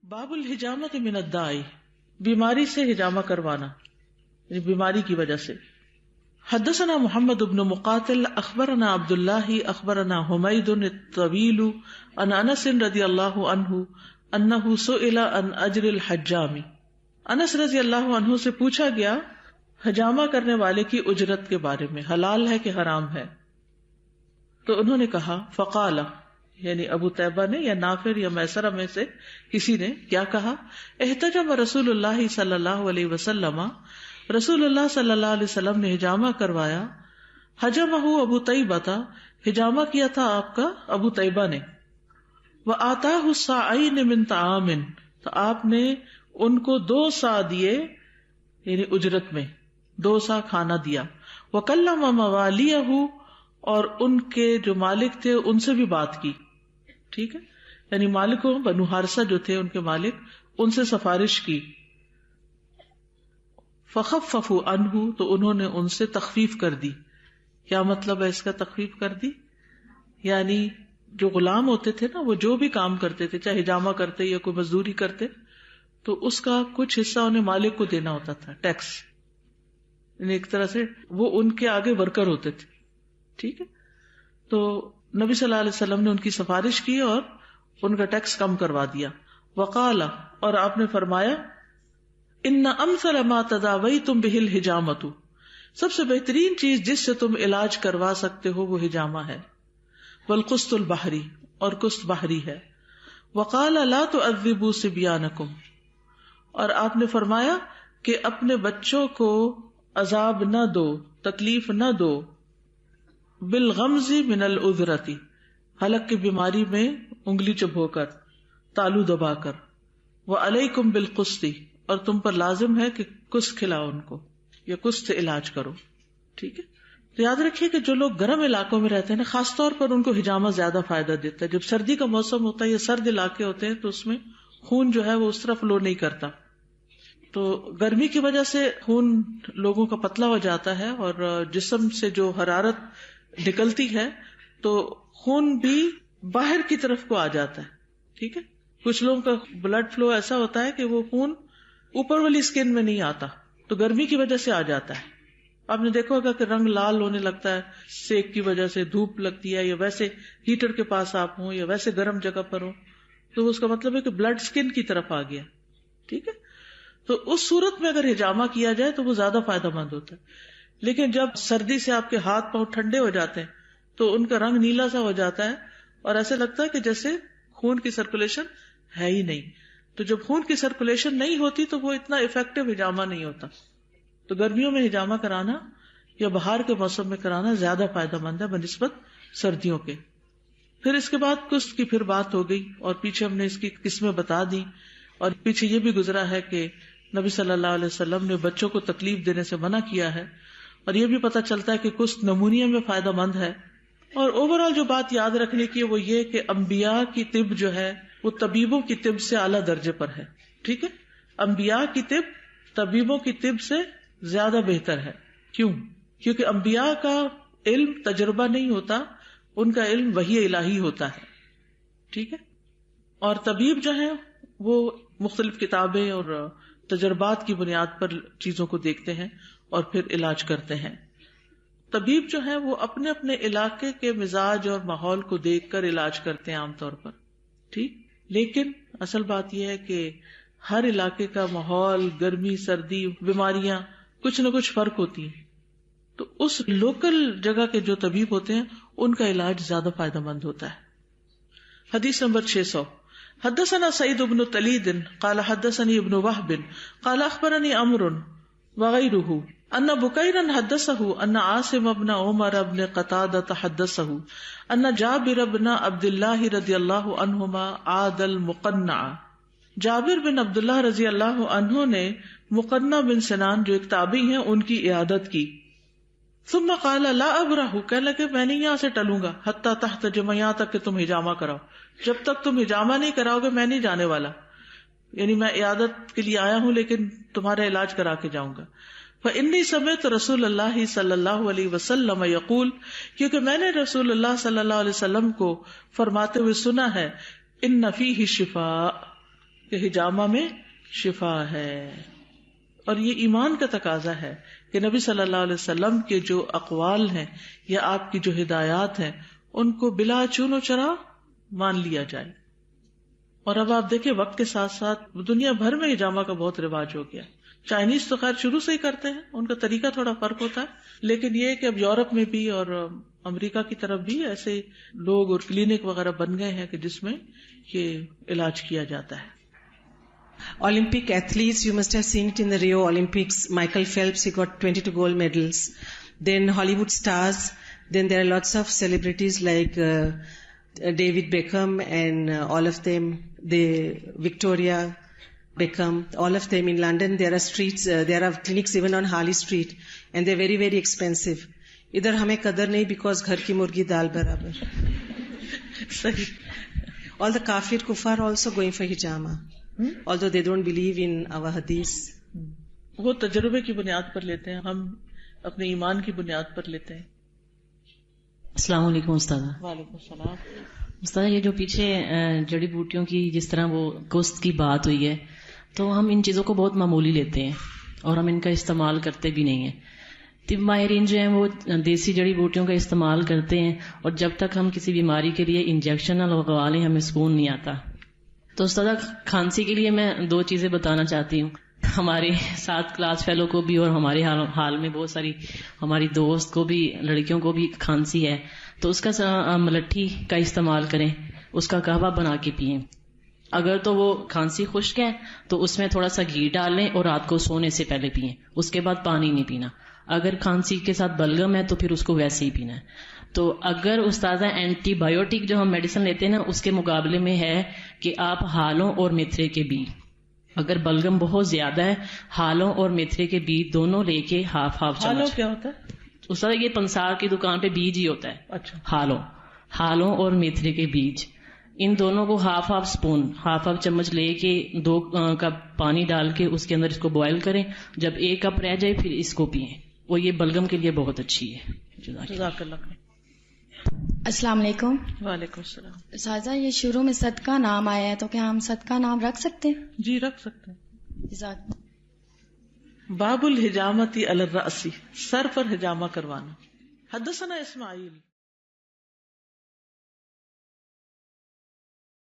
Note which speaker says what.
Speaker 1: باب الحجامۃ من الداء، بیماری سے حجامہ کروانا، یعنی بیماری کی وجہ سے۔ حدثنا محمد بن مقاتل اخبرنا عبد اللہ اخبرنا حمید الطویل عن انس رضی اللہ عنہ انہ سئل عن اجر الحجام، انس رضی اللہ عنہ سے پوچھا گیا حجامہ کرنے والے کی اجرت کے بارے میں، حلال ہے کہ حرام ہے؟ تو انہوں نے کہا فقال، یعنی ابو طیبہ نے یا نافر یا میسرہ میں سے کسی نے کیا کہا، احتجم رسول اللہ صلی اللہ علیہ وسلم، رسول اللہ صلی اللہ علیہ وسلم نے حجامہ کروایا، حجمہ ابو طیبہ تھا، حجامہ کیا تھا آپ کا ابو طیبہ نے، وآتاہ الصاعین من طعام، تو آپ نے ان کو 2 صاع دیے، یعنی اجرت میں 2 صاع کھانا دیا، وکلم موالیہ، اور ان کے جو مالک تھے ان سے بھی بات کی، ٹھیک ہے، یعنی مالکوں بنو حارثہ جو تھے ان کے مالک، ان سے سفارش کی، فخففوا عنہ، تو انہوں نے ان سے تخفیف کر دی۔ کیا مطلب ہے اس کا تخفیف کر دی؟ یعنی جو غلام ہوتے تھے نا، وہ جو بھی کام کرتے تھے، چاہے حجامہ کرتے یا کوئی مزدوری کرتے، تو اس کا کچھ حصہ انہیں مالک کو دینا ہوتا تھا، ٹیکس، یعنی ایک طرح سے وہ ان کے آگے ورکر ہوتے تھے، ٹھیک ہے۔ تو نبی صلی اللہ علیہ وسلم نے ان کی سفارش کی اور ان کا ٹیکس کم کروا دیا۔ وقال، اور آپ نے فرمایا، ان امثل ما تداویتم بہ الحجامۃ، سب سے بہترین چیز جس سے تم علاج کروا سکتے ہو وہ حجامہ ہے، والقسط البحری، اور قسط بحری ہے، وقال لا تعذبوا صبیانکم، اور آپ نے فرمایا کہ اپنے بچوں کو عذاب نہ دو، تکلیف نہ دو، بالغمز من العذرتی، حلق کی بیماری میں انگلی چبھو کر، تالو دبا کر، وعلیکم بالقسط، اور تم پر لازم ہے کہ قسط کھلاؤ ان کو، یا قسط سے علاج کرو، ٹھیک ہے۔ تو یاد رکھیے کہ جو لوگ گرم علاقوں میں رہتے ہیں نا، خاص طور پر ان کو حجامہ زیادہ فائدہ دیتا ہے۔ جب سردی کا موسم ہوتا ہے یا سرد علاقے ہوتے ہیں تو اس میں خون جو ہے وہ اس طرح فلو نہیں کرتا، تو گرمی کی وجہ سے خون لوگوں کا پتلا ہو جاتا ہے، اور جسم سے جو حرارت نکلتی ہے تو خون بھی باہر کی طرف کو آ جاتا ہے، ٹھیک ہے۔ کچھ لوگوں کا بلڈ فلو ایسا ہوتا ہے کہ وہ خون اوپر والی اسکن میں نہیں آتا، تو گرمی کی وجہ سے آ جاتا ہے۔ آپ نے دیکھا ہوگا کہ رنگ لال ہونے لگتا ہے سیک کی وجہ سے، دھوپ لگتی ہے، یا ویسے ہیٹر کے پاس آپ ہوں یا ویسے گرم جگہ پر ہوں، تو اس کا مطلب ہے کہ بلڈ اسکن کی طرف آ گیا، ٹھیک ہے۔ تو اس صورت میں اگر حجامہ کیا جائے تو وہ زیادہ فائدہ مند ہوتا ہے۔ لیکن جب سردی سے آپ کے ہاتھ پاؤں ٹھنڈے ہو جاتے ہیں تو ان کا رنگ نیلا سا ہو جاتا ہے، اور ایسے لگتا ہے کہ جیسے خون کی سرکولیشن ہے ہی نہیں۔ تو جب خون کی سرکولیشن نہیں ہوتی تو وہ اتنا افیکٹو حجامہ نہیں ہوتا۔ تو گرمیوں میں حجامہ کرانا یا بہار کے موسم میں کرانا زیادہ فائدہ مند ہے بنسبت سردیوں کے۔ پھر اس کے بعد قسط کی پھر بات ہو گئی، اور پیچھے ہم نے اس کی قسمیں بتا دی، اور پیچھے یہ بھی گزرا ہے کہ نبی صلی اللہ علیہ وسلم نے بچوں کو تکلیف دینے سے منع کیا ہے، اور یہ بھی پتہ چلتا ہے کہ قسط نمونیا میں فائدہ مند ہے۔ اور اوور آل جو بات یاد رکھنے کی وہ یہ کہ انبیاء کی طب جو ہے وہ طبیبوں کی طب سے اعلیٰ درجے پر ہے، ٹھیک ہے۔ انبیاء کی طب طبیبوں کی طب سے زیادہ بہتر ہے۔ کیوں؟ کیونکہ انبیاء کا علم تجربہ نہیں ہوتا، ان کا علم وحی الہی ہوتا ہے، ٹھیک ہے۔ اور طبیب جو ہیں وہ مختلف کتابیں اور تجربات کی بنیاد پر چیزوں کو دیکھتے ہیں اور پھر علاج کرتے ہیں۔ طبیب جو ہیں وہ اپنے اپنے علاقے کے مزاج اور ماحول کو دیکھ کر علاج کرتے ہیں عام طور پر، ٹھیک۔ لیکن اصل بات یہ ہے کہ ہر علاقے کا ماحول، گرمی، سردی، بیماریاں، کچھ نہ کچھ فرق ہوتی ہیں، تو اس لوکل جگہ کے جو طبیب ہوتے ہیں ان کا علاج زیادہ فائدہ مند ہوتا ہے۔ حدیث نمبر 600، حدثنا سعید بن تلید قال حدثني ابن وهب قال اخبرني عمرو وغيره ان بكيرا حدثه ان عاصم بن عمر بن قتادة حدثه ان جابر بن عبد الله رضی اللہ عنہما عاد المقنع، جابر بن عبداللہ رضی اللہ عنہ نے مقنع بن سنان جو ایک تابعی ہیں ان کی عیادت کی۔ ثم قال لا ابرح، کہنے لگے میں نہیں یہاں سے ٹلوں گا، حتی تحتجم، یہاں تک کہ تم حجامہ کراؤ، جب تک تم حجامہ نہیں کراؤ گے میں نہیں جانے والا، یعنی میں عیادت کے لیے آیا ہوں لیکن تمہارا علاج کرا کے جاؤں گا۔ فإني سمعت رسول اللہ صلی اللہ علیہ وسلم یقول، کیونکہ میں نے رسول اللہ صلی اللہ علیہ وسلم کو فرماتے ہوئے سنا ہے، ان فیہ شفاء، کہ حجامہ میں شفا ہے. اور یہ ایمان کا تقاضا ہے کہ نبی صلی اللہ علیہ وسلم کے جو اقوال ہیں یا آپ کی جو ہدایات ہیں ان کو بلا چون و چرا مان لیا جائے. اور اب آپ دیکھیں وقت کے ساتھ ساتھ دنیا بھر میں حجامہ کا بہت رواج ہو گیا. چائنیز تو خیر شروع سے ہی کرتے ہیں, ان کا طریقہ تھوڑا فرق ہوتا ہے, لیکن یہ کہ اب یورپ میں بھی اور امریکہ کی طرف بھی ایسے لوگ اور کلینک وغیرہ بن گئے ہیں کہ جس میں یہ علاج کیا جاتا ہے.
Speaker 2: Olympic athletes, you must have seen it in the Rio Olympics. Michael Phelps, he got 22 gold medals. Then Hollywood stars. Then there are lots of celebrities like David Beckham and all of them. Victoria Beckham, all of them in London. There are streets, there are clinics even on Harley Street, and they're very, very expensive. ادھر ہمیں قدر نہیں because گھر کی مرغی دال برابر.
Speaker 1: صحیح.
Speaker 2: All the kafir kuffar also going for hijama, although they don't believe in our hadith.
Speaker 1: وہ تجربے کی بنیاد پر لیتے ہیں, ہم اپنے ایمان کی بنیاد پر لیتے ہیں.
Speaker 3: السلام علیکم استاد.
Speaker 1: وعلیکم السلام.
Speaker 3: استاد, یہ جو پیچھے جڑی بوٹیوں کی جس طرح وہ گوشت کی بات ہوئی ہے, تو ہم ان چیزوں کو بہت معمولی لیتے ہیں اور ہم ان کا استعمال کرتے بھی نہیں ہیں. طب ماہرین جو ہیں وہ دیسی جڑی بوٹیوں کا استعمال کرتے ہیں, اور جب تک ہم کسی بیماری کے لیے انجیکشن نہ لگوا لیں ہمیں سکون نہیں آتا. تو استاد, کھانسی کے لیے میں 2 چیزیں بتانا چاہتی ہوں. ہمارے ساتھ کلاس فیلو کو بھی اور ہمارے حال میں بہت ساری ہماری دوست کو بھی, لڑکیوں کو بھی کھانسی ہے, تو اس کا ملٹھی کا استعمال کریں, اس کا قہوہ بنا کے پئیں. اگر تو وہ کھانسی خشک ہے تو اس میں تھوڑا سا گھی ڈال لیں اور رات کو سونے سے پہلے پئیں, اس کے بعد پانی نہیں پینا. اگر کھانسی کے ساتھ بلغم ہے تو پھر اس کو ویسے ہی پینا ہے. تو اگر استاذہ اینٹی بایوٹک جو ہم میڈیسن لیتے ہیں نا, اس کے مقابلے میں ہے کہ آپ ہالوں اور میتھرے کے بیج, اگر بلغم بہت زیادہ ہے, ہالوں اور میتھرے کے بیج دونوں لے کے ہاف چمچ.
Speaker 1: ہالوں کیا ہوتا ہے
Speaker 3: استاذہ؟ یہ پنسار کی دکان پہ بیج ہی ہوتا ہے.
Speaker 1: اچھا.
Speaker 3: ہالوں اور میتھرے کے بیج, ان دونوں کو ہاف اسپون, ہاف چمچ لے کے 2 کپ پانی ڈال کے اس کے اندر اس کو بوائل کریں. جب 1 کپ رہ جائے پھر اس کو پئیں, وہ یہ بلغم کے لیے بہت اچھی ہے.
Speaker 1: جزاک اللہ.
Speaker 4: السلام علیکم.
Speaker 1: وعلیکم السلام.
Speaker 4: سازا, یہ شروع میں صدقہ نام آیا ہے تو کیا ہم صدقہ نام رکھ سکتے ہیں؟
Speaker 1: جی رکھ سکتے ہیں.
Speaker 4: جزاک.
Speaker 1: باب الحجامتی علی الرأس, سر پر حجامہ کروانا. حدثنا اسماعیل